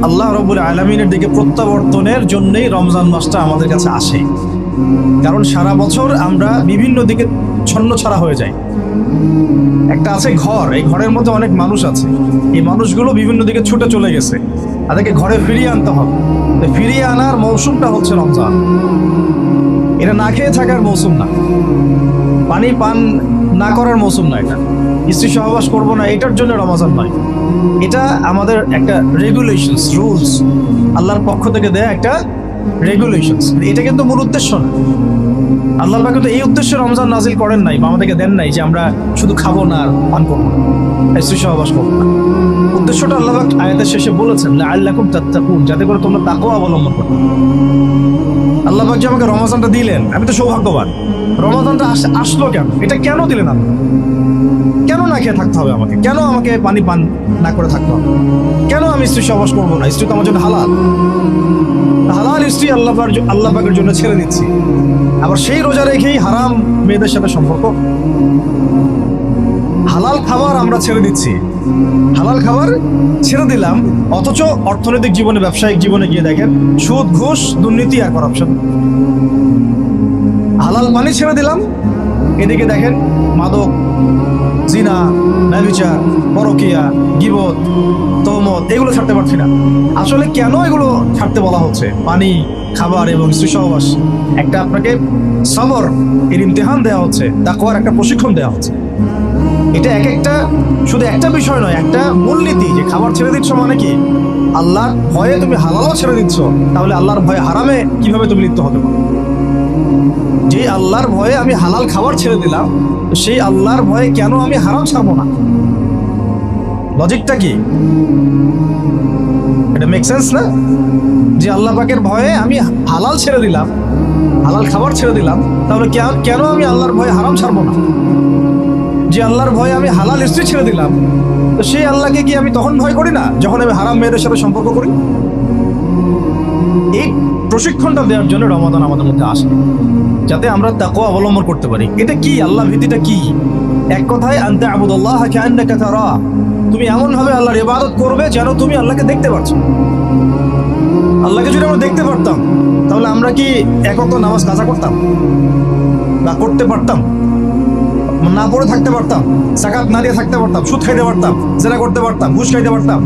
আল্লাহ রাব্বুল আলামিনের দিকে প্রত্যাবর্তনের জন্যই রমজান মাসটা আমাদের কাছে আসে। কারণ সারা বছর আমরা বিভিন্ন দিকে ছন্নছাড়া হয়ে যাই। একটা আছে ঘর, এই ঘরের মধ্যে অনেক মানুষ আছে, এই মানুষগুলো বিভিন্ন দিকে ছুটে চলে গেছে, তাদেরকে ঘরে ফিরিয়ে আনতে হবে। ফিরিয়ে আনার মৌসুমটা হচ্ছে রমজান। এটা না খেয়ে থাকার মৌসুম না, পানি পান না করার মৌসুম না, এটা স্ত্রী সহবাস করবো না এটার জন্য রমজান নয়। এটা আমাদের একটা রেগুলেশনস, রুলস, আল্লাহর পক্ষ থেকে দেয়া একটা রেগুলেশনস। এটা কিন্তু মূল উদ্দেশ্য না। আল্লাহ পাক কিন্তু এই উদ্দেশ্যে রমজান নাজিল করেন নাই বা আমাদেরকে দেন নাই যে আমরা শুধু খাবো না আর পান করবো না, স্ত্রী সহবাস করবো না। উদ্দেশ্যটা আল্লাহ পাক আয়াতের শেষে বলেছেন, লাআল্লাকুম তাত্তাকুন, যাতে করে তোমরা তাকওয়া অবলম্বন করো। আল্লাহ পাক যে আমাকে রমজানটা দিলেন, আমি তো সৌভাগ্যবান। রমজানটা আসলো কেন? এটা কেন দিলেন আপনি? কেন না খেয়ে থাকতে হবে আমাকে? কেন আমাকে পানি পান না করে থাকতে হবে? কেন আমি স্ত্রী সহবাস করবো না? স্ত্রী তো আমার জন্য হালাল। হালাল স্ত্রী আল্লাহ পাকের জন্য ছেড়ে দিচ্ছি, আবার সেই রোজা রেখেই হারাম মেয়েদের সাথে সম্পর্ক। হালাল খাবার আমরা ছেড়ে দিচ্ছি, হালাল খাবার ছেড়ে দিলাম, অথচ অর্থনৈতিক জীবনে, ব্যবসায়িক জীবনে গিয়ে দেখেন সুদ, ঘুষ, দুর্নীতি আর করাপশন। হালাল পানি ছেড়ে দিলাম, এদিকে দেখেন মাদক, জিনা, ব্যভিচার, পরকিয়া, গীবত, তহমত, এগুলো ছাড়তে পারছি না। আসলে কেন এগুলো ছাড়তে বলা হচ্ছে? পানি, খাবার এবং স্ত্রী সহবাস একটা আপনাকে সবর এর ইমতিহান দেওয়া হচ্ছে, তাকওয়ার একটা প্রশিক্ষণ দেওয়া হচ্ছে। এটা এক একটা শুধু একটা বিষয় নয়, একটা মূলনীতি যে খাবার ছেড়ে দিচ্ছ মানে কি? আল্লাহর ভয়ে তুমি হালালও ছেড়ে দিচ্ছ, তাহলে আল্লাহর ভয়ে হারামে কিভাবে তুমি লিপ্ত হতে পারো? যে আল্লাহর ভয়ে আমি হালাল খাবার ছেড়ে দিলাম, সেই আল্লাহর ভয়ে কেন আমি হারাম ছাড়বো না? লজিকটা কি? এটা মেক সেন্স না? যে আল্লাহ পাকের ভয়ে আমি হালাল ছেড়ে দিলাম, হালাল খাবার ছেড়ে দিলাম, তাহলে কেন আমি আল্লাহর ভয়ে হারাম ছাড়বো না? যে আল্লাহর ভয়ে আমি হালাল স্ত্রী ছেড়ে দিলাম, তো সেই আল্লাহকে কি আমি তখন ভয় করি না যখন আমি হারাম মেয়েদের সাথে সম্পর্ক করি? এই প্রশিক্ষণটা দেওয়ার জন্য রমাদান আমাদের মধ্যে আসে, যাতে আমরা তাকওয়া অবলম্বন করতে পারি। এটা কি? আল্লাহ ভীতিটা কি? এক কথায়, আনতা আবুদুল্লাহ কাআন্নাকা তারা, তুমি এমন ভাবে আল্লাহর ইবাদত করবে যেন তুমি আল্লাহকে দেখতে পাচ্ছ। আল্লাহকে যদি আমরা দেখতে পারতাম, তাহলে আমরা কি এক ওয়াক্ত নামাজ কাজা করতাম বা করতে পারতাম? না পড়ে থাকতে পারতাম, যাকাত না দিয়ে থাকতে পারতাম, সুদ খাইতে পারতাম, জেনা করতে পারতাম, ঘুষ খাইতে পারতাম,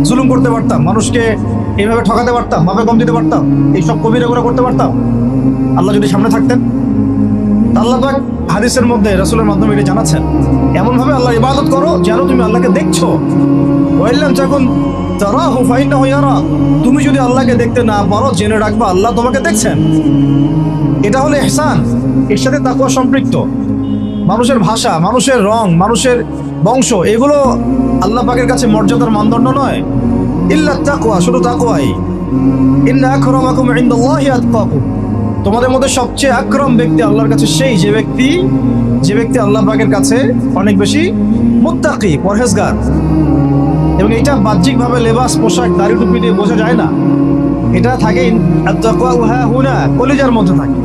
জুলুম করতে পারতাম, মানুষকে এইভাবে ঠকাতে পারতাম, মাপে কম দিতে পারতাম, এইসব কবিরা গুনাহ করতে পারতাম আল্লাহ যদি সামনে থাকতেন? আল্লাহ পাক হাদিসের মধ্যে রাসূলের মাধ্যমে এটা জানাচ্ছেন, এমন ভাবে আল্লাহর ইবাদত করো যেন তুমি আল্লাহকে দেখছো। ওয়াইল্লাম তাকুন তারাহু ফাইন্নাহু ইয়ারা, তুমি যদি আল্লাহকে দেখতে না পারো, জেনে রাখবা আল্লাহ তোমাকে দেখছেন। এটা হলো ইহসান, এর সাথে তাকওয়া সম্পৃক্ত। মানুষের ভাষা, মানুষের রং, মানুষের বংশ, এগুলো আল্লাহ পাকের কাছে মর্যাদার মানদণ্ড নয়। ইল্লা তাকওয়া, শুধু তাকওয়াই। ইন্না আকরামাকুম ইনদাল্লাহি আতকাকুম, তোমাদের মধ্যে সবচেয়ে আকরাম ব্যক্তি আল্লাহর কাছে সেই যে ব্যক্তি আল্লাহ পাকের কাছে অনেক বেশি মুত্তাকি, পরহেজগার। এবং এটা বাহ্যিকভাবে লেবাস, পোশাক, দাড়ি টুপি দিয়ে বোঝা যায় না। এটা থাকে আত-তাকওয়া হা হুনা, কলিজার মধ্যে থাকে।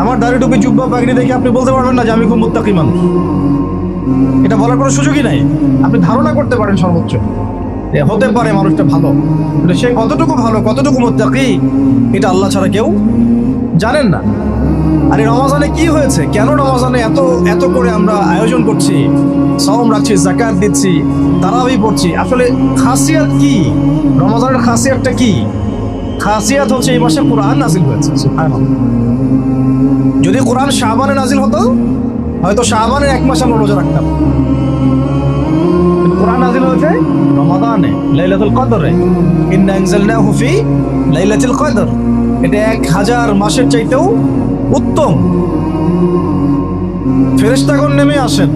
আমার দাড়ি টুপি, জুব্বা, পাগড়ি দেখে আপনি বলতে পারবেন না যে আমি খুব মুত্তাকি মানুষ। এটা বলার কোনো সুযোগই নাই। আপনি ধারণা করতে পারেন সর্বোচ্চ হতে পারে মানুষটা ভালো, কিন্তু সে কতটুকু ভালো, কতটুকু মুত্তাকি, এটা আল্লাহ ছাড়া কেউ জানেন না। আর এই রমজানে কি হয়েছে? কেন রমজানে এত করে আমরা আয়োজন করছি, সাওম রাখছি, যাকাত দিচ্ছি, তারাবি পড়ছি? আসলে খাসিয়াত কি? রমজানের খাসিয়াতটা কি? খাসিয়াত হচ্ছে এই মাসে কোরআন নাজিল হয়েছে। সুবহানাল্লাহ। যদি কোরআন শাবানে নাজিল হতো, হয়তো শাবানের এক মাস আমরা রোজা রাখতাম। কোরআন নাজিল হয়েছে রমাদানে, লাইলাতুল কদরে। ইন্না আনজালনাহু ফি লাইলাতুল কদর। এটা 1000 মাসের চাইতেও উত্তম। ফেরেশতাগণ নেমে আসেন,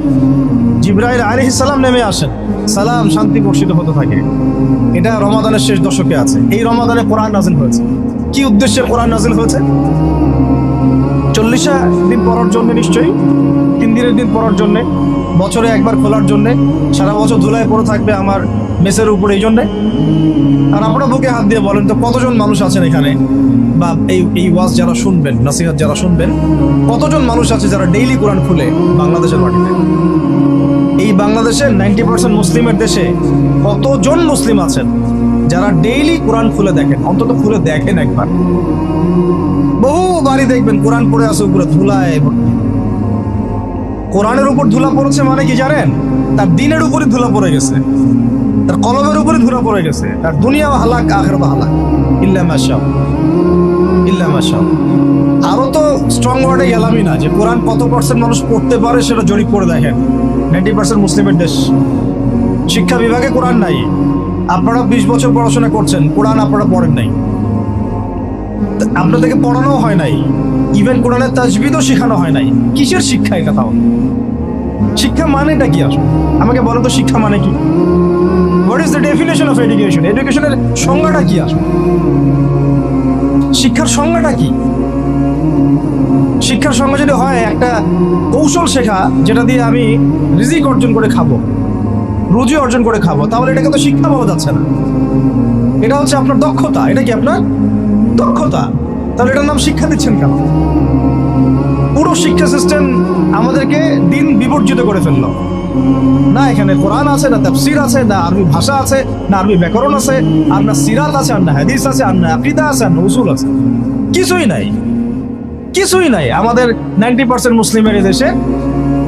জিবরাইল আলাইহিস সালাম নেমে আসেন, সালাম, শান্তি বর্ষিত হতে থাকে। এটা রমাদানের শেষ দশকে আছে। এই রমাদানে কোরআন নাজিল হয়েছে। কি উদ্দেশ্যে কোরআন নাজিল হয়েছে? 40 দিন পড়ার জন্য, নিশ্চয়ই 3 দিনের দিন পড়ার জন্য, বছরে একবার খোলার জন্য, সারা বছর ধুলায় পড়ে থাকবে আমার মেসের উপরে, এই জন্যে। আর আপনারা বুকে হাত দিয়ে বলেন তো, কতজন মানুষ আছেন এখানে, বা এই ওয়াজ যারা শুনবেন, নসিহত যারা শুনবেন, কতজন মানুষ আছে যারা ডেইলি কোরআন খুলে বাংলাদেশের মাটিতে? এই বাংলাদেশের 90% মুসলিমের দেশে কতজন মুসলিম আছেন যারা ডেইলি কোরআন খুলে দেখেন, অন্তত খুলে দেখেন একবার, বহু বাড়ি দেখবেন কোরআন পড়ে আছে উপরে ধুলায় ভর্তি। কোরআনের উপর ধুলা পড়েছে মানে কি জানেন? তার দিনের উপরে ধুলা পড়ে গেছে, তার কলমের উপরে ধুলা পড়ে গেছে, তার দুনিয়াও হালাক আখিরাতও হালাক। ইল্লা মাশাআল্লাহ, ইল্লা মাশাআল্লাহ। আরো তো স্ট্রং ওয়ার্ডে গেলামই না, যে কোরআন কত পার্সেন্ট মানুষ পড়তে পারে সেটা জরিপ করে দেখেন। 90% মুসলিমের দেশ, শিক্ষা বিভাগে কোরআন নাই। আপনারা 20 বছর পড়াশোনা করছেন, কোরআন আপনারা পড়েন নাই, আপনাদেরকে পড়ানো হয় নাই, ইভেন কোরআনের তাজবিদও শেখানো হয় নাই। কিসের শিক্ষা এটা? তাও শিক্ষা মানেটা কি? আসলে আমাকে বলো তো, শিক্ষা মানে কি? What is the definition of education? এডুকেশনের সংজ্ঞাটা কি? আসলে শিক্ষার সংজ্ঞাটা কি? শিক্ষার সংজ্ঞা যদি হয় একটা কৌশল শেখা, যেটা দিয়ে আমি রিজিক অর্জন করে খাবো, রুজি অর্জন করে খাবো, তাহলে এটাকে তো শিক্ষা বলা যাচ্ছে না। এটা হচ্ছে আপনার দক্ষতা। এটা কি আপনার দক্ষতা? তাহলে এটার নাম শিক্ষা দিচ্ছেন কেন? পুরো শিক্ষা সিস্টেম আমাদেরকে দিন বিবর্জিত করে ফেললো। না এখানে কোরআন আছে, না তাফসীর আছে, না আরবি ভাষা আছে, না আরবি ব্যাকরণ আছে, আর না সিরাত আছে, আর না হাদিস আছে, আর না আকীদা আছে, আর না উসুল আছে। কিছুই নাই, কিছুই নাই। আমাদের 90% মুসলিমের দেশে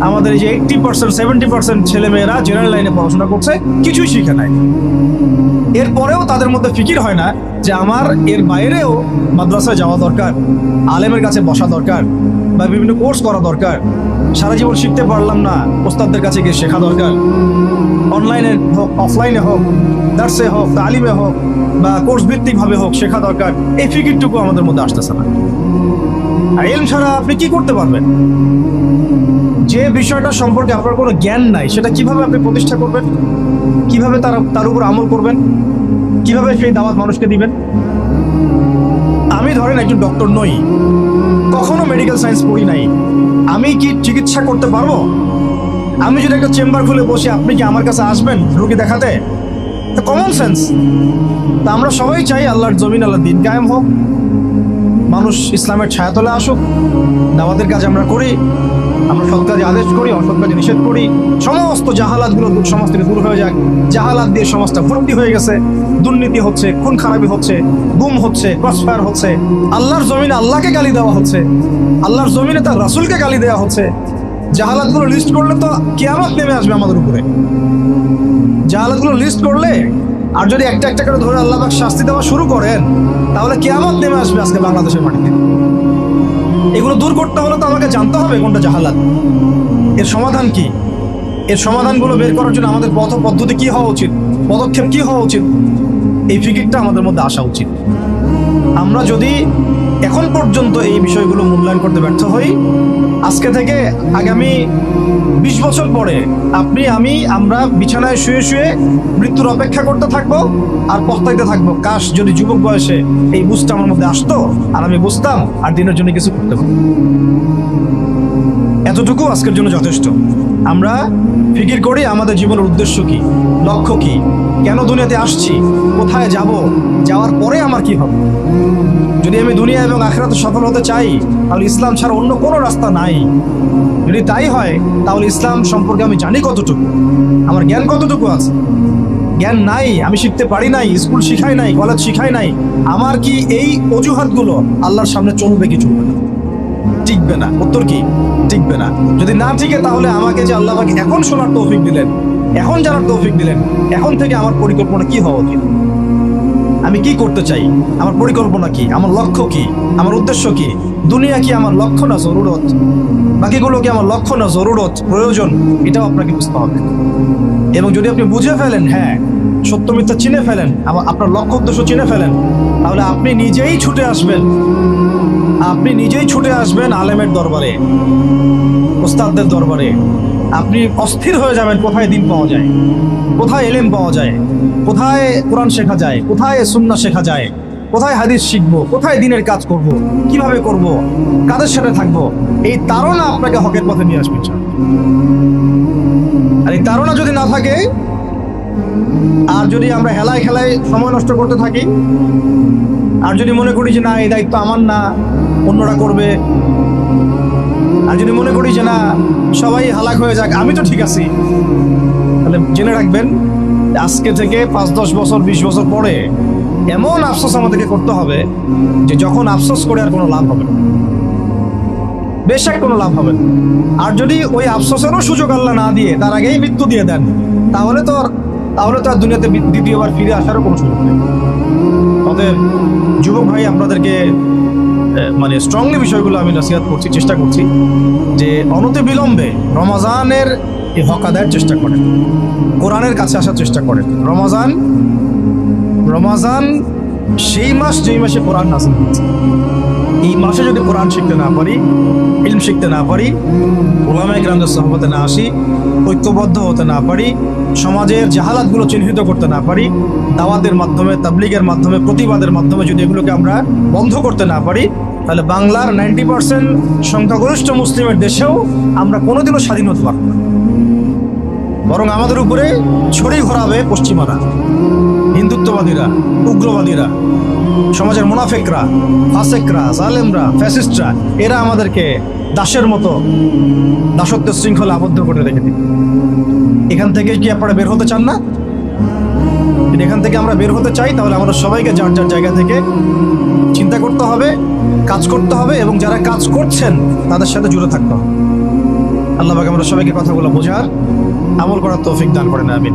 আমাদের এই যে 80% 70% ছেলেমেয়েরা জেনারেল লাইনে পড়াশোনা করছে, কিছুই শিখে নাই। এরপরেও তাদের মধ্যে ফিকির হয় না যে আমার এর বাইরেও মাদ্রাসায় যাওয়া দরকার, আলেমের কাছে বসা দরকার, বা বিভিন্ন কোর্স করা দরকার। সারা জীবন শিখতে পারলাম না, ওস্তাদদের কাছে গিয়ে শেখা দরকার। অনলাইনে হোক, অফলাইনে হোক, দার্সে হোক, তালিমে হোক, বা কোর্স ভিত্তিক ভাবে হোক, শেখা দরকার। এই ফিকিরটুকু আমাদের মধ্যে আসতেছে না। আর ইলম ছাড়া আপনি কি করতে পারবেন? যে বিষয়টা সম্পর্কে আপনার কোনো জ্ঞান নাই, সেটা কিভাবে আপনি প্রতিষ্ঠা করবেন? কিভাবে তার উপর আমল করবেন? কিভাবে সেই দাওয়াত মানুষকে দিবেন? আমি ধরেন একজন ডক্টর নই, কখনো মেডিকেল সায়েন্স পড়ি নাই, আমি কি চিকিৎসা করতে পারবো? আমি যদি একটা চেম্বার খুলে বসি, আপনি কি আমার কাছে আসবেন রোগী দেখাতে? Common sense. তা আমরা সবাই চাই আল্লাহর জমিন, আল্লাহর দিন কায়েম হোক, মানুষ ইসলামের ছায়াতলে আসুক। দাওয়াতের কাজ আমরা করি, আমরা সৎ কাজে আদেশ করি, অসৎ কাজে নিষেধ করি। সমস্ত জাহালাতগুলো সমাজ থেকে দূর হয়ে যাক। জাহালাত দিয়ে সমাজটা ভর্তি হয়ে গেছে, দুর্নীতি হচ্ছে, খুন খারাপি হচ্ছে, গুম হচ্ছে, ক্রসফায়ার হচ্ছে, আল্লাহর জমিনে আল্লাহকে গালি দেওয়া হচ্ছে, আল্লাহর জমিনে তার রাসূলকে গালি দেওয়া হচ্ছে। জাহালাতগুলো লিস্ট করলে তো কিয়ামত নেমে আসবে আমাদের উপরে। জাহালাতগুলো লিস্ট করলে, আর যদি একটা একটা করে ধরে আল্লাহ পাক শাস্তি দেওয়া শুরু করেন, তাহলে কিয়ামত নেমে আসবে আজকে বাংলাদেশের মাটিতে। এগুলো দূর করতে হলে তো আমাকে জানতে হবে কোনটা জাহালাত, এর সমাধান কি। এর সমাধানগুলো বের করার জন্য আমাদের পথ পদ্ধতি কি হওয়া উচিত, পদক্ষেপ কি হওয়া উচিত, এই ফিকিরটা আমাদের মধ্যে আসা উচিত। আমরা যদি এখন পর্যন্ত এই বিষয়গুলো মূল্যায়ন করতে ব্যর্থ হই, আজকে থেকে আগামী 20 বছর পরে আপনি, আমরা বিছানায় শুয়ে শুয়ে মৃত্যুর অপেক্ষা করতে থাকবো আর পস্তাইতে থাকবো, কাশ যদি যুবক বয়সে এই বুঝটা আমার মধ্যে আসতো আর আমি বুঝতাম আর দিনের জন্য কিছু করতে পারতাম। এতটুকু আজকের জন্য যথেষ্ট। আমরা ফিকির করি আমাদের জীবনের উদ্দেশ্য কি, লক্ষ্য কি, কেন দুনিয়াতে আসছি, কোথায় যাব, যাওয়ার পরে আমার কি হবে। যদি আমি দুনিয়া এবং আখিরাতে সফল হতে চাই, তাহলে ইসলাম ছাড়া অন্য কোনো রাস্তা নাই। যদি তাই হয়, তাহলে ইসলাম সম্পর্কে আমি জানি কতটুকু, আমার জ্ঞান কতটুকু আছে। জ্ঞান নাই, আমি শিখতে পারি নাই, স্কুল শিখাই নাই, কলেজ শিখাই নাই, আমার কি এই অজুহাতগুলো আল্লাহর সামনে চলবে কি চলবে না? টিকবে না। উত্তর কি? টিকবে না। যদি না টিকে, তাহলে আমাকে যে আল্লাহ পাক এখন শোনার তৌফিক দিলেন, এখন জানার তৌফিক দিলেন, এখন থেকে আমার পরিকল্পনা কি হওয়া উচিত, আমি কি করতে চাই, আমার পরিকল্পনা কি, আমার লক্ষ্য কি, আমার উদ্দেশ্য কি। দুনিয়া কি আমার লক্ষ্য না জরুরত? বাকিগুলো কি আমার লক্ষ্য না জরুরত, প্রয়োজন? এটাও আপনাকে বুঝতে হবে। এবং যদি আপনি বুঝে ফেলেন, হ্যাঁ, সত্য মিথ্যা চিনে ফেলেন, আপনার লক্ষ্য উদ্দেশ্য চিনে ফেলেন, তাহলে আপনি নিজেই ছুটে আসবেন, আপনি নিজেই ছুটে আসবেন আলেমের দরবারে, ওস্তাদদের দরবারে। আপনি অস্থির হয়ে যাবেন কোথায় দিন পাওয়া যায়, কোথায় ইলম পাওয়া যায়, কোথায় কোরআন শেখা যায়, কোথায় সুন্নাহ শেখা যায়, কোথায় হাদিস শিখবো, কোথায় দিনের কাজ করব, কিভাবে করব, কাদের সাথে থাকবো। এই তাড়না আপনাকে হকের পথে নিয়ে আসবে। আর এই তাড়না যদি না থাকে, আর যদি আমরা হেলায় খেলায় সময় নষ্ট করতে থাকি, আর যদি মনে করি যে না, এই দায়িত্ব আমার না, অন্যরা করবে, আর যদি মনে করি যে না, সবাই হালাক হয়ে যাক, আমি তো ঠিক আছি, তাহলে জেনে রাখবেন আজকে থেকে 5-10 বছর 20 বছর পরে এমন আফসোস আমাদেরকে করতে হবে যে যখন আফসোস করে আর কোনো লাভ হবে না, বেশক কোনো লাভ হবে না। আর যদি ওই আফসোসেরও সুযোগ আল্লাহ না দিয়ে তার আগেই মৃত্যু দিয়ে দেন, তাহলে তো আর দুনিয়াতে দ্বিতীয়বার ফিরে আসারও কোনো সুযোগ নেই। অতএব যুবক ভাই, আপনাদেরকে মানে স্ট্রংলি বিষয়গুলো আমি নসিহত করছি, চেষ্টা করছি যে অনতি বিলম্বে রমজানের এই হক আদায়ের চেষ্টা করেন, কোরআনের কাছে আসার চেষ্টা করেন। রমজান সেই মাস যেই মাসে কোরআন নাযিল হয়েছে। এই মাসে যদি কোরআন শিখতে না পারি, ইলম শিখতে না পারি, উলামায়ে কেরামদের সোহবতে না আসি, ঐক্যবদ্ধ হতে না পারি, সমাজের জাহালাতগুলো চিহ্নিত করতে না পারি, দাওয়াতের মাধ্যমে, তাবলীগের মাধ্যমে, প্রতিবাদের মাধ্যমে যদি এগুলোকে আমরা বন্ধ করতে না পারি, তাহলে বাংলার 90% সংখ্যাগরিষ্ঠ মুসলিমের দেশেও আমরা কোনোদিনও স্বাধীন হতে পারব না। বরং আমাদের উপরে ছড়ি ঘোরাবে পশ্চিমারা, হিন্দুত্ববাদীরা, উগ্রবাদীরা, সমাজের মুনাফিকরা, ফাসেকরা, জালেমরা, ফ্যাসিস্টরা। এরা আমাদেরকে দাসের মতো দাসত্বের শৃঙ্খলা আবদ্ধ করে রেখে দিবে। এখান থেকে কি আপনারা বের হতে চান না? যদি এখান থেকে আমরা বের হতে চাই, তাহলে আমাদের সবাইকে যার যার জায়গা থেকে চিন্তা করতে হবে, কাজ করতে হবে, এবং যারা কাজ করছেন তাদের সাথে জুড়ে থাকতে হবে। আল্লাহ পাক আমরা সবাইকে কথাগুলো বোঝার, আমল করার তৌফিক দান করেন, আমিন।